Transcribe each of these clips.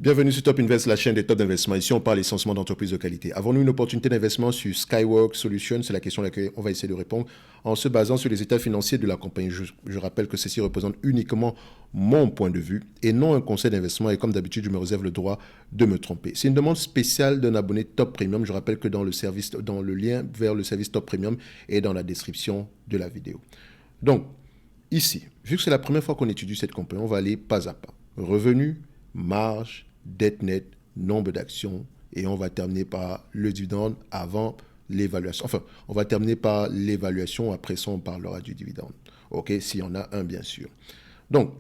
Bienvenue sur Top Invest, la chaîne des top d'investissement. Ici, on parle essentiellement d'entreprises de qualité. Avons-nous une opportunité d'investissement sur Skyworks Solutions? C'est la question à laquelle on va essayer de répondre en se basant sur les états financiers de la compagnie. Je rappelle que ceci représente uniquement mon point de vue et non un conseil d'investissement. Et comme d'habitude, je me réserve le droit de me tromper. C'est une demande spéciale d'un abonné Top Premium. Je rappelle que dans le lien vers le service Top Premium est dans la description de la vidéo. Donc, ici, vu que c'est la première fois qu'on étudie cette compagnie, on va aller pas à pas. Revenus, marge, dette nette, nombre d'actions, et on va terminer par le dividende avant l'évaluation. Enfin, on va terminer par l'évaluation, après ça on parlera du dividende. Ok, s'il y en a un bien sûr. Donc,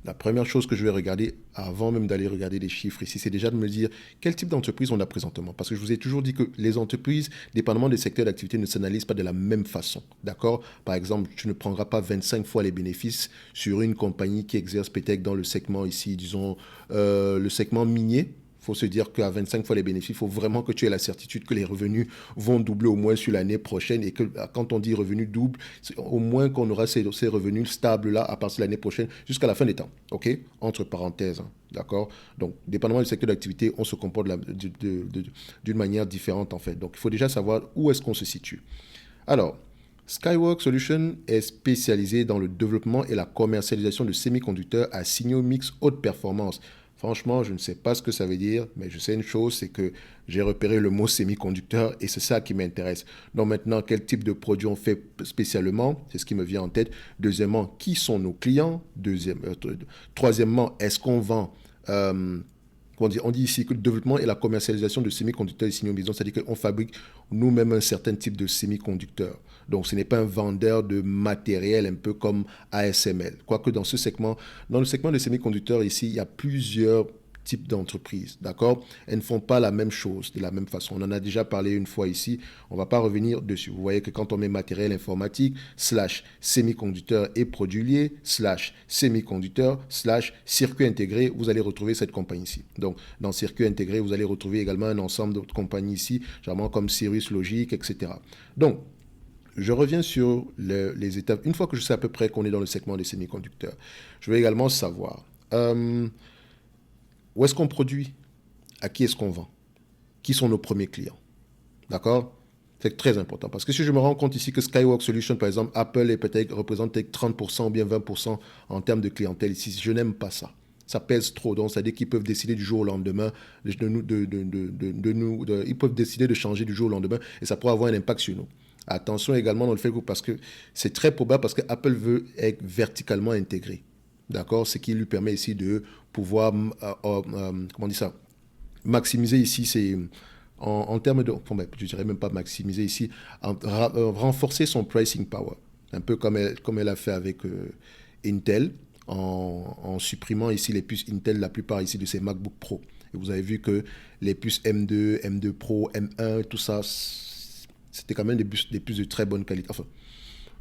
la première chose que je vais regarder, avant même d'aller regarder les chiffres ici, c'est déjà de me dire quel type d'entreprise on a présentement. Parce que je vous ai toujours dit que les entreprises, dépendamment des secteurs d'activité, ne s'analysent pas de la même façon. D'accord? Par exemple, tu ne prendras pas 25 fois les bénéfices sur une compagnie qui exerce peut-être dans le segment ici, disons, le segment minier. Il faut se dire qu'à 25 fois les bénéfices, il faut vraiment que tu aies la certitude que les revenus vont doubler au moins sur l'année prochaine et que quand on dit revenus doubles, au moins qu'on aura ces revenus stables-là à partir de l'année prochaine jusqu'à la fin des temps. OK? Entre parenthèses. Hein, d'accord? Donc, dépendamment du secteur d'activité, on se comporte d'une manière différente en fait. Donc, il faut déjà savoir où est-ce qu'on se situe. Alors, Skyworks Solutions est spécialisé dans le développement et la commercialisation de semi-conducteurs à signaux mix haute performance. Franchement, je ne sais pas ce que ça veut dire, mais je sais une chose, c'est que j'ai repéré le mot semi-conducteur et c'est ça qui m'intéresse. Donc maintenant, quel type de produit on fait spécialement? C'est ce qui me vient en tête. Deuxièmement, qui sont nos clients? Troisièmement, est-ce qu'on vend on dit ici que le développement et la commercialisation de semi-conducteurs et signaux maison, c'est-à-dire qu'on fabrique nous-mêmes un certain type de semi-conducteurs. Donc ce n'est pas un vendeur de matériel un peu comme ASML. Quoique dans le segment des semi-conducteurs ici, il y a plusieurs types d'entreprises, d'accord? Elles ne font pas la même chose de la même façon. On en a déjà parlé une fois ici, on ne va pas revenir dessus. Vous voyez que quand on met matériel informatique, /semi-conducteur et produits liés, /semi-conducteur, /circuit intégré, vous allez retrouver cette compagnie ici. Donc, dans circuit intégré, vous allez retrouver également un ensemble d'autres compagnies ici, généralement comme Cirrus Logic, etc. Donc, je reviens sur les étapes. Une fois que je sais à peu près qu'on est dans le segment des semi-conducteurs, je vais également savoir où est-ce qu'on produit, à qui est-ce qu'on vend, qui sont nos premiers clients. D'accord? C'est très important. Parce que si je me rends compte ici que Skyworks Solutions, par exemple, Apple représente 30% ou bien 20% en termes de clientèle ici, je n'aime pas ça. Ça pèse trop. Donc, c'est-à-dire qu'ils peuvent décider du jour au lendemain ils peuvent décider de changer du jour au lendemain et ça pourrait avoir un impact sur nous. Attention également dans le fait que parce que c'est très probable parce que Apple veut être verticalement intégré. D'accord? Ce qui lui permet ici de pouvoir, comment on dit ça? Maximiser ici en termes de, enfin, je dirais même pas maximiser ici, renforcer son pricing power. Un peu comme elle a fait avec Intel, en supprimant ici les puces Intel, la plupart ici de ses MacBook Pro. Et vous avez vu que les puces M2, M2 Pro, M1, tout ça, c'était quand même des puces de très bonne qualité. Enfin,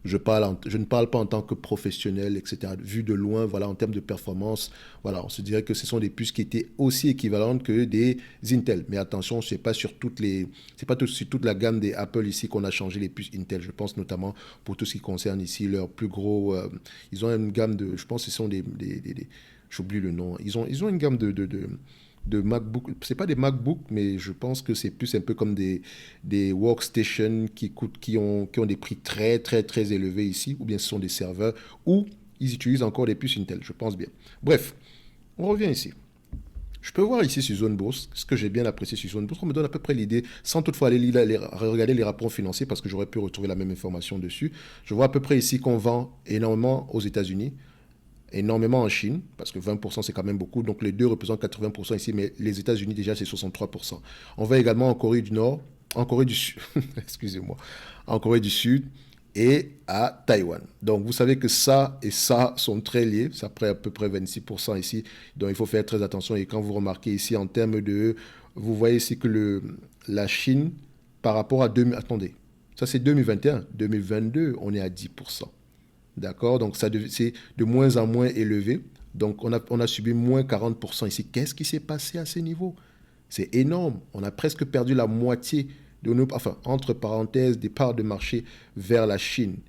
je ne parle pas en tant que professionnel, etc. Vu de loin, voilà, en termes de performance, voilà, on se dirait que ce sont des puces qui étaient aussi équivalentes que des Intel. Mais attention, c'est pas sur toute la gamme des Apple ici qu'on a changé les puces Intel. Je pense notamment pour tout ce qui concerne ici leur plus gros. Ils ont une gamme de, je pense, que ce sont j'oublie le nom. Ils ont une gamme de MacBook, c'est pas des MacBook, mais je pense que c'est plus un peu comme des workstations qui ont des prix très, très, très élevés ici, ou bien ce sont des serveurs, ou ils utilisent encore des puces Intel, je pense bien. Bref, on revient ici. Je peux voir ici sur Zone Bourse, ce que j'ai bien apprécié sur Zone Bourse, on me donne à peu près l'idée, sans toutefois aller regarder les rapports financiers, parce que j'aurais pu retrouver la même information dessus. Je vois à peu près ici qu'on vend énormément aux États-Unis, énormément en Chine, parce que 20% c'est quand même beaucoup, donc les deux représentent 80% ici, mais les États-Unis déjà c'est 63%. On va également en Corée du Nord, en Corée du Sud, excusez-moi, en Corée du Sud et à Taïwan. Donc vous savez que ça et ça sont très liés, ça prend à peu près 26% ici, donc il faut faire très attention. Et quand vous remarquez ici en termes de, vous voyez ici que la Chine par rapport à attendez, ça c'est 2021, 2022 on est à 10%. D'accord? Donc, c'est de moins en moins élevé. Donc, on a subi moins 40% ici. Qu'est-ce qui s'est passé à ces niveaux? C'est énorme. On a presque perdu la moitié de nos, enfin, entre parenthèses, des parts de marché vers la Chine.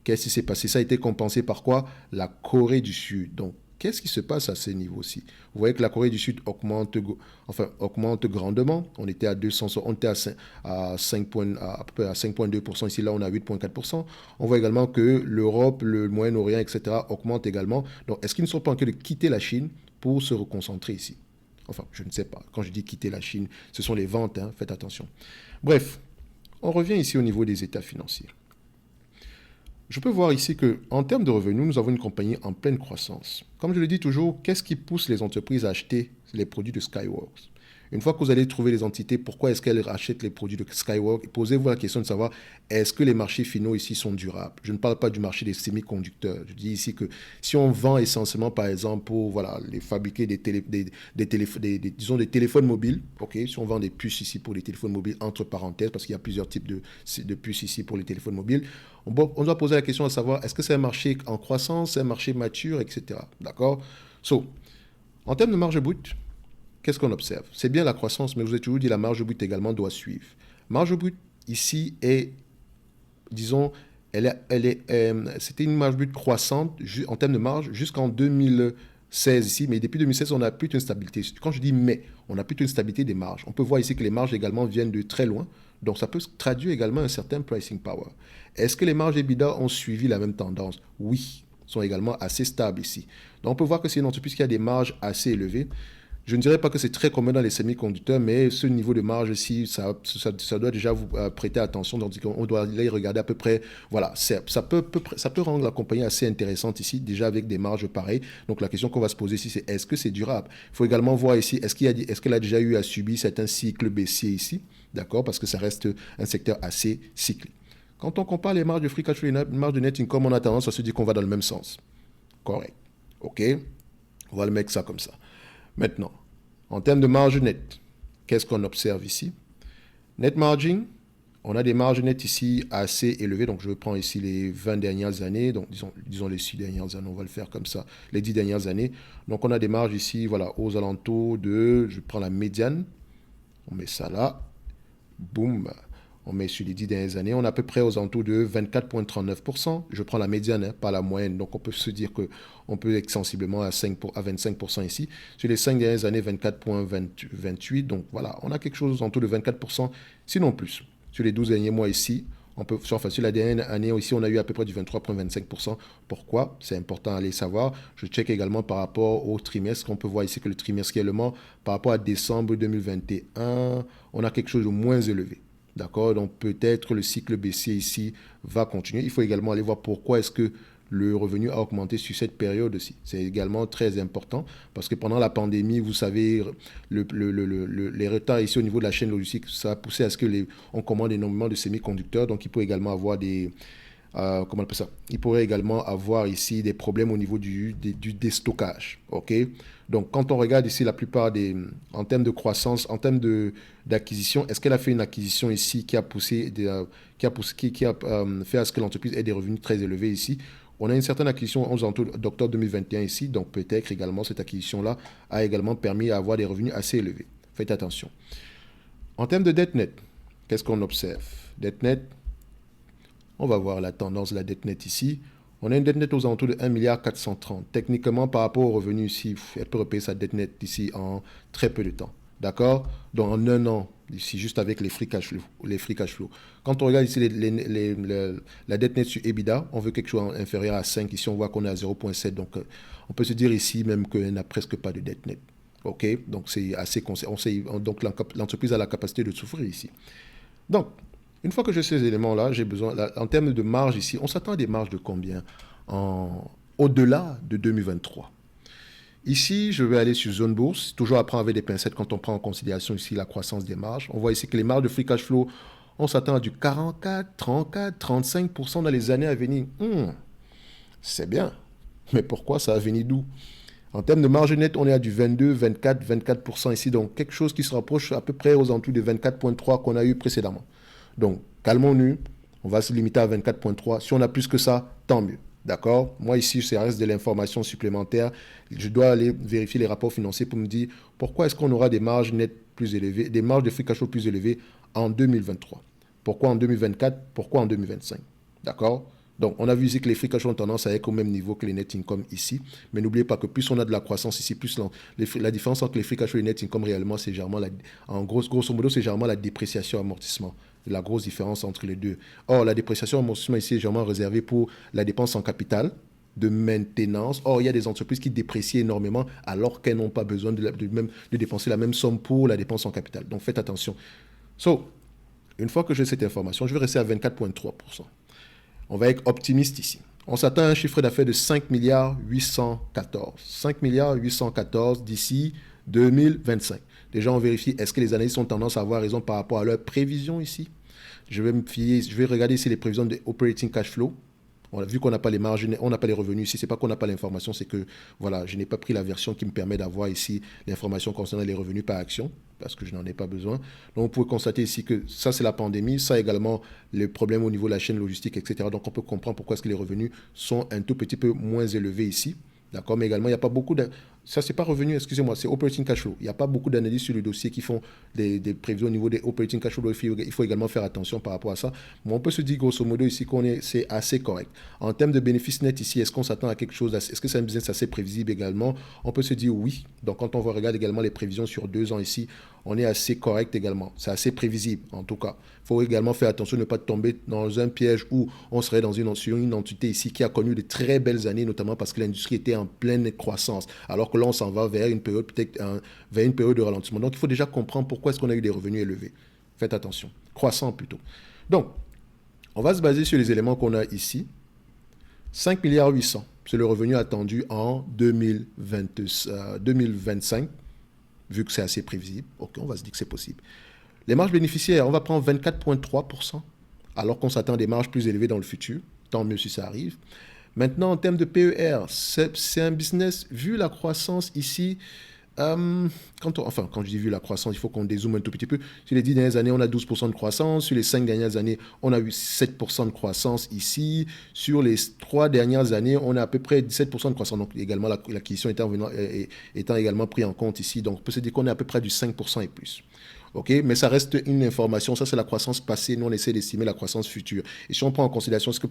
Qu'est-ce qui s'est passé? Ça a été compensé par quoi? La Corée du Sud. Donc, qu'est-ce qui se passe à ces niveaux-ci? Vous voyez que la Corée du Sud augmente grandement. On était à 200, on était à 5 points, à peu près à 5,2%. Ici, là, on a 8,4%. On voit également que l'Europe, le Moyen-Orient, etc. augmentent également. Donc, est-ce qu'ils ne sont pas en train de quitter la Chine pour se reconcentrer ici? Enfin, je ne sais pas. Quand je dis quitter la Chine, ce sont les ventes, hein, faites attention. Bref, on revient ici au niveau des états financiers. Je peux voir ici qu'en termes de revenus, nous avons une compagnie en pleine croissance. Comme je le dis toujours, qu'est-ce qui pousse les entreprises à acheter les produits de Skyworks? Une fois que vous allez trouver les entités, pourquoi est-ce qu'elles achètent les produits de Skyworks? Posez-vous la question de savoir, est-ce que les marchés finaux ici sont durables? Je ne parle pas du marché des semi-conducteurs. Je dis ici que si on vend essentiellement, par exemple, pour les fabriquer des téléphones mobiles, ok, si on vend des puces ici pour les téléphones mobiles, entre parenthèses, parce qu'il y a plusieurs types de puces ici pour les téléphones mobiles, on doit poser la question à savoir, est-ce que c'est un marché en croissance, c'est un marché mature, etc. D'accord? En termes de marge brute, qu'est-ce qu'on observe? C'est bien la croissance, mais je vous ai toujours dit la marge brute également doit suivre. Marge brute ici est, disons, c'était une marge brute croissante en termes de marge jusqu'en 2016 ici, mais depuis 2016, on a plutôt une stabilité. Quand je dis mais, on a plutôt une stabilité des marges. On peut voir ici que les marges également viennent de très loin, donc ça peut traduire également un certain pricing power. Est-ce que les marges EBITDA ont suivi la même tendance? Oui, sont également assez stables ici. Donc on peut voir que c'est une entreprise qui a des marges assez élevées. Je ne dirais pas que c'est très commun dans les semi-conducteurs, mais ce niveau de marge-ci, ça doit déjà vous prêter attention. Donc, on doit les regarder à peu près. Voilà, ça peut rendre la compagnie assez intéressante ici, déjà avec des marges pareilles. Donc, la question qu'on va se poser ici, c'est est-ce que c'est durable? Il faut également voir ici, est-ce qu'elle a déjà eu à subir certains cycles baissiers ici? D'accord, parce que ça reste un secteur assez cyclique. Quand on compare les marges de free cash flow et les marges de net income, on a tendance à se dire qu'on va dans le même sens. Correct. OK? On va le mettre ça comme ça. Maintenant, en termes de marge nette, qu'est-ce qu'on observe ici? Net margin, on a des marges nettes ici assez élevées. Donc, je prends ici les 20 dernières années. Donc, disons les 6 dernières années, on va le faire comme ça. Les 10 dernières années. Donc, on a des marges ici, voilà, aux alentours de, je prends la médiane. On met ça là. Boum. On met sur les 10 dernières années, on est à peu près aux alentours de 24,39%. Je prends la médiane, hein, pas la moyenne. Donc, on peut se dire qu'on peut être sensiblement à 25% ici. Sur les 5 dernières années, 24,28%. Donc, voilà, on a quelque chose aux alentours de 24%, sinon plus. Sur les 12 derniers mois ici, sur la dernière année ici, on a eu à peu près du 23,25%. Pourquoi? C'est important à aller savoir. Je check également par rapport au trimestre. On peut voir ici que le trimestriellement, par rapport à décembre 2021, on a quelque chose de moins élevé. D'accord? Donc, peut-être le cycle baissier ici va continuer. Il faut également aller voir pourquoi est-ce que le revenu a augmenté sur cette période aussi. C'est également très important parce que pendant la pandémie, vous savez, les retards ici au niveau de la chaîne logistique, ça a poussé à ce que on commande énormément de semi-conducteurs. Donc, il peut également avoir comment on appelle ça? Il pourrait également avoir ici des problèmes au niveau du déstockage. OK? Donc, quand on regarde ici la plupart en termes de croissance, en termes d'acquisition, est-ce qu'elle a fait une acquisition ici qui a poussé, qui a fait à ce que l'entreprise ait des revenus très élevés ici? On a une certaine acquisition aux alentours d'octobre 2021 ici, donc peut-être également cette acquisition-là a également permis d'avoir des revenus assez élevés. Faites attention. En termes de dette nette, qu'est-ce qu'on observe? Dette nette, on va voir la tendance de la dette nette ici. On a une dette nette aux alentours de 1,430 milliard. Techniquement, par rapport aux revenus ici, elle peut repayer sa dette nette ici en très peu de temps. D'accord? Donc, en un an, ici, juste avec les free cash flow. Quand on regarde ici la dette nette sur EBITDA, on veut quelque chose inférieur à 5. Ici, on voit qu'on est à 0,7. Donc, on peut se dire ici même qu'elle n'a presque pas de dette nette. OK? Donc, c'est assez donc, l'entreprise a la capacité de souffrir ici. Donc, une fois que j'ai ces éléments-là, j'ai besoin, en termes de marge ici, on s'attend à des marges de combien au-delà de 2023? Ici, je vais aller sur zone bourse, toujours à prendre avec des pincettes quand on prend en considération ici la croissance des marges. On voit ici que les marges de free cash flow, on s'attend à du 44, 34, 35% dans les années à venir. C'est bien, mais pourquoi ça va venir d'où? En termes de marge nette, on est à du 22, 24, 24% ici, donc quelque chose qui se rapproche à peu près aux alentours de 24,3 qu'on a eu précédemment. Donc, calmons-nous, on va se limiter à 24,3. Si on a plus que ça, tant mieux. D'accord? Moi, ici, ça reste de l'information supplémentaire. Je dois aller vérifier les rapports financiers pour me dire pourquoi est-ce qu'on aura des marges nettes plus élevées, des marges de free cash flow plus élevées en 2023. Pourquoi en 2024? Pourquoi en 2025? D'accord? Donc, on a vu ici que les free cash flow ont tendance à être au même niveau que les net income ici. Mais n'oubliez pas que plus on a de la croissance ici, plus la différence entre les free cash flow et les net income réellement, c'est généralement, grosso modo, c'est généralement la dépréciation amortissement. La grosse différence entre les deux. Or, la dépréciation amortissement ici est généralement réservée pour la dépense en capital de maintenance. Or, il y a des entreprises qui déprécient énormément alors qu'elles n'ont pas besoin de dépenser la même somme pour la dépense en capital. Donc, faites attention. So, une fois que j'ai cette information, je vais rester à 24,3%. On va être optimiste ici. On s'attend à un chiffre d'affaires de 5 milliards 814. 5 milliards 814 d'ici 2025. Déjà, on vérifie, est-ce que les analystes ont tendance à avoir raison par rapport à leurs prévisions ici? Je vais regarder ici les prévisions de operating cash flow. Vu qu'on n'a pas les marges, on n'a pas les revenus ici, c'est pas qu'on n'a pas l'information, c'est que voilà, je n'ai pas pris la version qui me permet d'avoir ici l'information concernant les revenus par action, parce que je n'en ai pas besoin. Donc, vous pouvez constater ici que ça, c'est la pandémie, ça également, les problèmes au niveau de la chaîne logistique, etc. Donc, on peut comprendre pourquoi est-ce que les revenus sont un tout petit peu moins élevés ici. D'accord, mais également, il n'y a pas beaucoup de... Ça, c'est pas revenu, excusez-moi, c'est operating cash flow. Il n'y a pas beaucoup d'analystes sur le dossier qui font des prévisions au niveau des operating cash flow. Il faut également faire attention par rapport à ça. Mais on peut se dire, grosso modo, ici, c'est assez correct. En termes de bénéfices nets, ici, est-ce qu'on s'attend à quelque chose? Est-ce que c'est un business assez prévisible également? On peut se dire oui. Donc, quand on regarde également les prévisions sur 2 ans ici, on est assez correct également. C'est assez prévisible, en tout cas. Il faut également faire attention de ne pas tomber dans un piège où on serait sur une entité ici qui a connu de très belles années, notamment parce que l'industrie était en pleine croissance. Alors que là, on s'en va vers une période vers une période de ralentissement. Donc, il faut déjà comprendre pourquoi est-ce qu'on a eu des revenus élevés. Faites attention. Croissant plutôt. Donc, on va se baser sur les éléments qu'on a ici. 5 milliards 800, c'est le revenu attendu en 2025, vu que c'est assez prévisible. Ok, on va se dire que c'est possible. Les marges bénéficiaires, on va prendre 24,3%, alors qu'on s'attend à des marges plus élevées dans le futur. Tant mieux si ça arrive. Maintenant, en termes de PER, c'est un business, vu la croissance ici, quand je dis vu la croissance, il faut qu'on dézoome un tout petit peu. Sur les 10 dernières années, on a 12% de croissance. Sur les 5 dernières années, on a eu 7% de croissance ici. Sur les 3 dernières années, on a à peu près 17% de croissance. Donc, également, l'acquisition étant également pris en compte ici. Donc, on peut se dire qu'on est à peu près du 5% et plus. OK, mais ça reste une information. Ça, c'est la croissance passée. Nous, on essaie d'estimer la croissance future. Et si on prend en considération ce que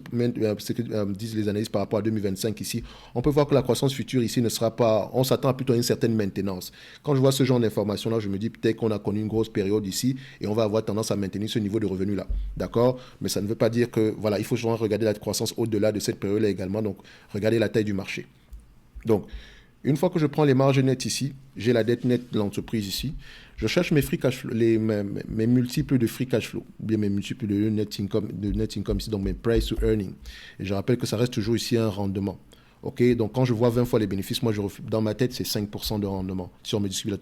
disent les analystes par rapport à 2025 ici, on peut voir que la croissance future ici ne sera pas... On s'attend plutôt à une certaine maintenance. Quand je vois ce genre d'informations-là, je me dis peut-être qu'on a connu une grosse période ici et on va avoir tendance à maintenir ce niveau de revenu-là. D'accord? Mais ça ne veut pas dire que... Voilà, il faut souvent regarder la croissance au-delà de cette période-là également. Donc, regarder la taille du marché. Donc, une fois que je prends les marges nettes ici, j'ai la dette nette de l'entreprise ici. Je cherche mes free cash flow, mes multiples de free cash flow, ou bien mes multiples de net income ici, donc mes price to earning. Et je rappelle que ça reste toujours ici un rendement. OK, donc quand je vois 20 fois les bénéfices, moi, dans ma tête, c'est 5% de rendement, si on me distribue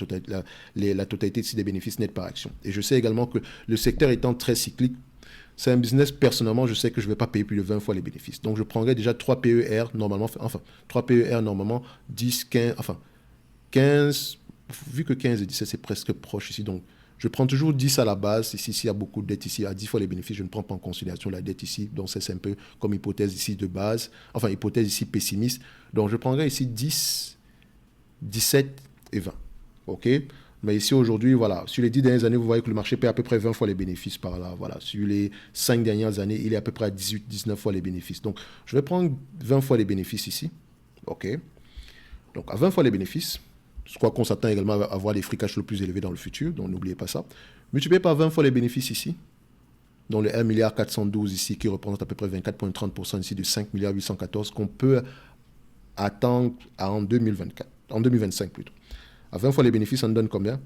la totalité ici des bénéfices nets par action. Et je sais également que le secteur étant très cyclique, c'est un business, personnellement, je sais que je ne vais pas payer plus de 20 fois les bénéfices. Donc, je prendrai déjà 3 PER normalement, 3 PER normalement, 10, 15, 15, vu que 15 et 17, c'est presque proche ici. Donc, je prends toujours 10 à la base. Ici, s'il y a beaucoup de dettes ici, à 10 fois les bénéfices, je ne prends pas en considération la dette ici. Donc, c'est un peu comme hypothèse ici de base. Enfin, hypothèse ici pessimiste. Donc, je prendrai ici 10, 17 et 20. OK? Mais ici, aujourd'hui, voilà, sur les 10 dernières années, vous voyez que le marché paie à peu près 20 fois les bénéfices par là. Voilà. Sur les 5 dernières années, il est à peu près à 18, 19 fois les bénéfices. Donc, je vais prendre 20 fois les bénéfices ici. OK? Donc, à 20 fois les bénéfices, je crois qu'on s'attend également à avoir des free cash flow plus élevés dans le futur, donc n'oubliez pas ça. Multiplié par 20 fois les bénéfices ici, dont le 1 milliard 412 ici, qui représente à peu près 24,30% ici de 5 milliards 814 qu'on peut attendre en 2024, en 2025 plutôt. À 20 fois les bénéfices, ça nous donne combien?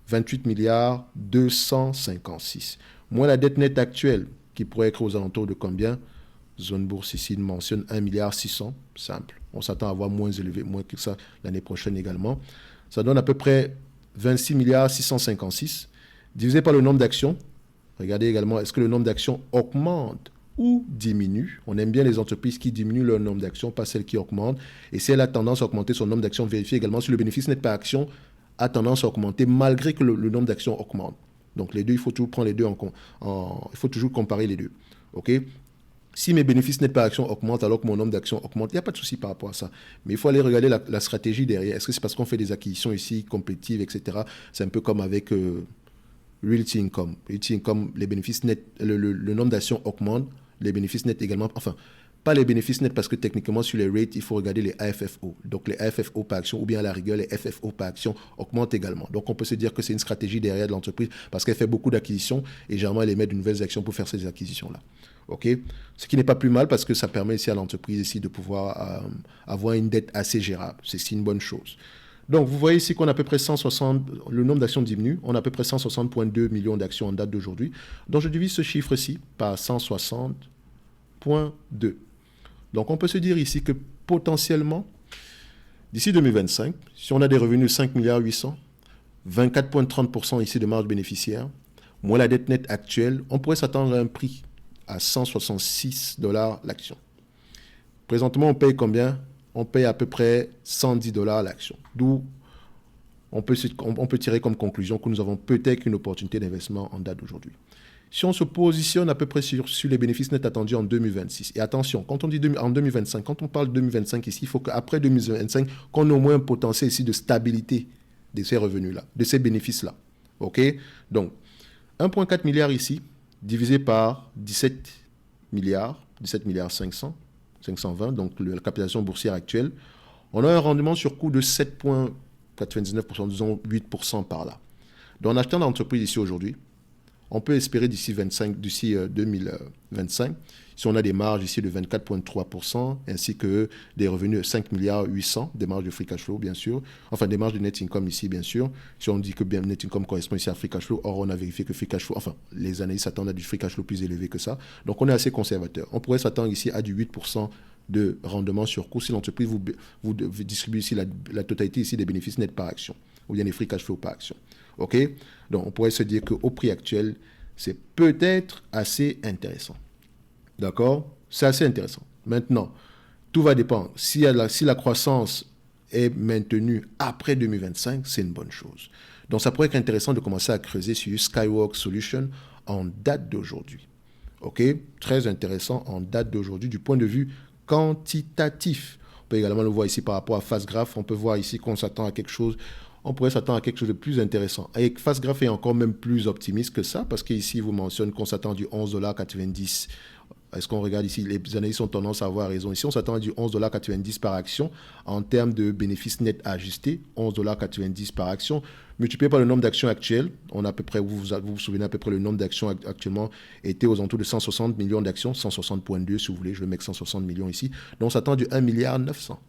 28 milliards 256. Moins la dette nette actuelle, qui pourrait être aux alentours de combien? Zone bourse ici mentionne 1 milliard 600, simple. On s'attend à avoir moins élevé, moins que ça l'année prochaine également. Ça donne à peu près 26 milliards 656, divisé par le nombre d'actions. Regardez également, est-ce que le nombre d'actions augmente ou diminue? On aime bien les entreprises qui diminuent leur nombre d'actions, pas celles qui augmentent. Et si elle a tendance à augmenter son nombre d'actions, vérifiez également si le bénéfice net par action a tendance à augmenter malgré que le nombre d'actions augmente. Donc les deux, il faut toujours prendre les deux il faut toujours comparer les deux. OK? Si mes bénéfices nets par action augmentent alors que mon nombre d'actions augmente, il n'y a pas de souci par rapport à ça. Mais il faut aller regarder la stratégie derrière. Est-ce que c'est parce qu'on fait des acquisitions ici, compétitives, etc. C'est un peu comme avec Realty Income. Realty Income, les bénéfices nets, le nombre d'actions augmente, les bénéfices nets également. Enfin, pas les bénéfices nets parce que techniquement sur les rates, il faut regarder les AFFO. Donc les AFFO par action ou bien à la rigueur les FFO par action augmentent également. Donc on peut se dire que c'est une stratégie derrière de l'entreprise parce qu'elle fait beaucoup d'acquisitions et généralement elle émet de nouvelles actions pour faire ces acquisitions-là. Ok, ce qui n'est pas plus mal parce que ça permet ici à l'entreprise ici de pouvoir avoir une dette assez gérable. C'est une bonne chose. Donc, vous voyez ici qu'on a à peu près 160, le nombre d'actions diminue, on a à peu près 160,2 millions d'actions en date d'aujourd'hui. Donc, je divise ce chiffre-ci par 160,2. Donc, on peut se dire ici que potentiellement, d'ici 2025, si on a des revenus de 5 milliards 800, 24,30% ici de marge bénéficiaire, moins la dette nette actuelle, on pourrait s'attendre à un prix à 166 $ l'action. Présentement, on paye combien? On paye à peu près 110 $ l'action. D'où on peut tirer comme conclusion que nous avons peut-être une opportunité d'investissement en date d'aujourd'hui. Si on se positionne à peu près sur les bénéfices nets attendus en 2026, et attention, quand on dit en 2025, quand on parle de 2025 ici, il faut qu'après 2025, qu'on ait au moins un potentiel ici de stabilité de ces revenus-là, de ces bénéfices-là. OK? Donc, 1,4 milliard ici, divisé par 17 milliards 520, donc la capitalisation boursière actuelle, on a un rendement sur coût de 7,99%, disons 8% par là. Donc en achetant l'entreprise ici aujourd'hui, on peut espérer d'ici 2025, si on a des marges ici de 24,3%, ainsi que des revenus de 5 milliards 800, des marges de free cash flow bien sûr, enfin des marges de net income ici bien sûr, si on dit que bien net income correspond ici à free cash flow, or on a vérifié que free cash flow, enfin les analystes s'attendent à du free cash flow plus élevé que ça, donc on est assez conservateur. On pourrait s'attendre ici à du 8% de rendement sur coût si l'entreprise vous distribue ici la totalité ici des bénéfices nets par action, ou bien des free cash flow par action. OK? Donc, on pourrait se dire qu'au prix actuel, c'est peut-être assez intéressant. D'accord? C'est assez intéressant. Maintenant, tout va dépendre. Si la croissance est maintenue après 2025, c'est une bonne chose. Donc, ça pourrait être intéressant de commencer à creuser sur Skyworks Solutions en date d'aujourd'hui. OK? Très intéressant en date d'aujourd'hui du point de vue quantitatif. On peut également le voir ici par rapport à FastGraph. On peut voir ici qu'on s'attend à quelque chose. On pourrait s'attendre à quelque chose de plus intéressant. Et FastGraph est encore même plus optimiste que ça, parce qu'ici, il vous mentionne qu'on s'attend du 11,90 $. Est-ce qu'on regarde ici, les analystes ont tendance à avoir raison. Ici, on s'attend à du 11,90 $ par action en termes de bénéfices nets ajustés, 11,90 $ par action. Multiplié par le nombre d'actions actuelles, on a à peu près, vous souvenez à peu près le nombre d'actions actuellement était aux alentours de 160 millions d'actions, 160,2 si vous voulez, je vais mettre 160 millions ici. Donc on s'attend du 1 milliard 900.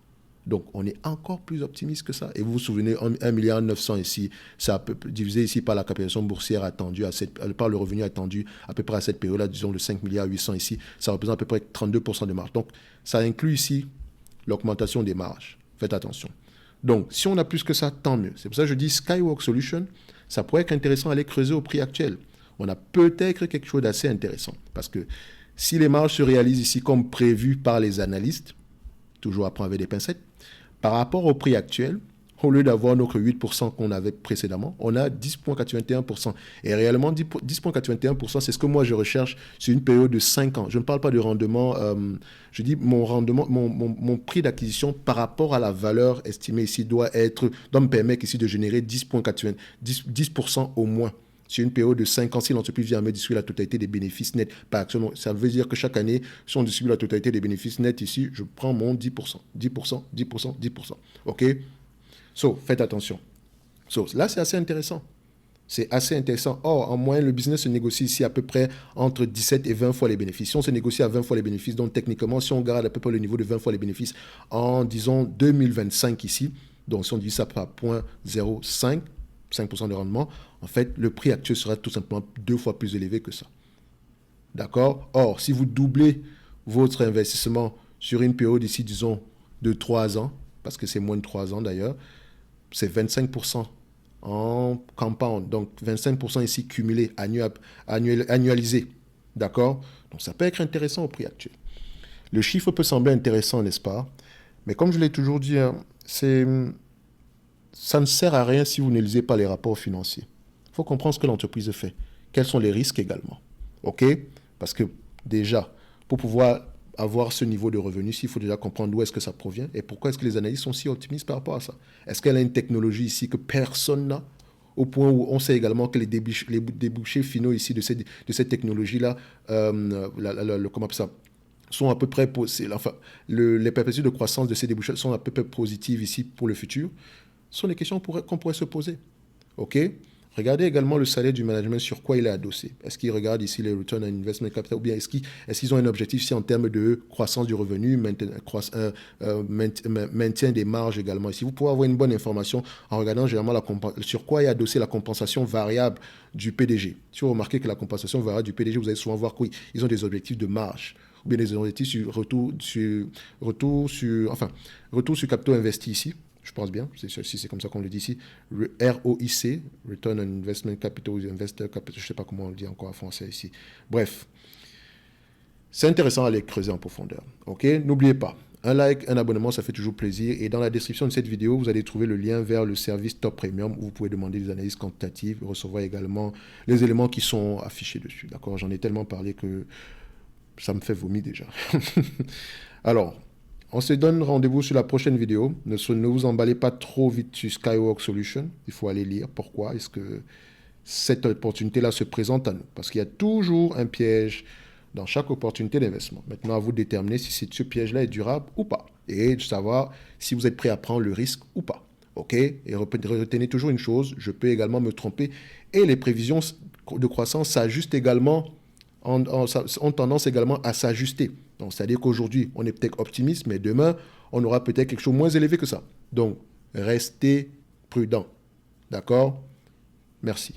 Donc, on est encore plus optimiste que ça. Et vous vous souvenez, 1 milliard 900 ici, ça peut diviser ici par la capitalisation boursière attendue, par le revenu attendu à peu près à cette période-là, disons le 5 milliards 800 ici, ça représente à peu près 32% de marge. Donc, ça inclut ici l'augmentation des marges. Faites attention. Donc, si on a plus que ça, tant mieux. C'est pour ça que je dis Skyworks Solutions, ça pourrait être intéressant à aller creuser au prix actuel. On a peut-être quelque chose d'assez intéressant. Parce que si les marges se réalisent ici comme prévu par les analystes, toujours à prendre avec des pincettes, par rapport au prix actuel, au lieu d'avoir notre 8% qu'on avait précédemment, on a 10,81%. Et réellement, 10,81%, c'est ce que moi je recherche sur une période de 5 ans. Je ne parle pas de rendement, je dis mon rendement, mon prix d'acquisition par rapport à la valeur estimée ici doit me permettre ici de générer 10% au moins. Sur une période de 5 ans, si l'entreprise vient à me distribuer la totalité des bénéfices nets par action, ça veut dire que chaque année, si on distribue la totalité des bénéfices nets ici, je prends mon 10%. 10%, 10%, 10%. OK? So, faites attention. So, là, c'est assez intéressant. C'est assez intéressant. Or, en moyenne, le business se négocie ici à peu près entre 17 et 20 fois les bénéfices. Si on se négocie à 20 fois les bénéfices, donc techniquement, si on garde à peu près le niveau de 20 fois les bénéfices en, disons, 2025 ici, donc si on dit ça par 0,05, 5% de rendement, en fait, le prix actuel sera tout simplement 2 fois plus élevé que ça. D'accord? Or, si vous doublez votre investissement sur une période ici, disons, de 3 ans, parce que c'est moins de 3 ans d'ailleurs, c'est 25% en compound, donc 25% ici cumulé, annualisé. D'accord? Donc, ça peut être intéressant au prix actuel. Le chiffre peut sembler intéressant, n'est-ce pas? Mais comme je l'ai toujours dit, hein, ça ne sert à rien si vous ne lisez pas les rapports financiers. Il faut comprendre ce que l'entreprise fait. Quels sont les risques également. OK? Parce que déjà, pour pouvoir avoir ce niveau de revenus, il faut déjà comprendre d'où est-ce que ça provient et pourquoi est-ce que les analystes sont si optimistes par rapport à ça. Est-ce qu'elle a une technologie ici que personne n'a, au point où on sait également que les débouchés finaux ici de cette technologie-là, comment ça, sont à peu près, enfin, les perspectives de croissance de ces débouchés sont à peu près positives ici pour le futur, ce sont des questions qu'on pourrait se poser. OK? Regardez également le salaire du management, sur quoi il est adossé. Est-ce qu'ils regardent ici les return on investment capital, ou bien est-ce qu'ils ont un objectif ici en termes de croissance du revenu, maintien des marges également. Ici, vous pouvez avoir une bonne information en regardant généralement sur quoi est adossée la compensation variable du PDG. Si vous remarquez que la compensation variable du PDG, vous allez souvent voir qu'ils ont des objectifs de marge, ou bien des objectifs sur retour sur capitaux investis ici. Je pense bien, si c'est comme ça qu'on le dit ici, ROIC, Return on Investment Capital, Investor Capital, je ne sais pas comment on le dit encore en français ici. Bref, c'est intéressant à les creuser en profondeur. Ok, n'oubliez pas, un like, un abonnement, ça fait toujours plaisir. Et dans la description de cette vidéo, vous allez trouver le lien vers le service Top Premium où vous pouvez demander des analyses quantitatives, recevoir également les éléments qui sont affichés dessus. D'accord, j'en ai tellement parlé que ça me fait vomir déjà. Alors, on se donne rendez-vous sur la prochaine vidéo. Ne vous emballez pas trop vite sur Skyworks Solutions. Il faut aller lire pourquoi est-ce que cette opportunité-là se présente à nous. Parce qu'il y a toujours un piège dans chaque opportunité d'investissement. Maintenant, à vous de déterminer si ce piège-là est durable ou pas. Et de savoir si vous êtes prêt à prendre le risque ou pas. OK? Et retenez toujours une chose, je peux également me tromper. Et les prévisions de croissance s'ajustent également, ont tendance également à s'ajuster. Donc, c'est-à-dire qu'aujourd'hui, on est peut-être optimiste, mais demain, on aura peut-être quelque chose de moins élevé que ça. Donc, restez prudent. D'accord? Merci.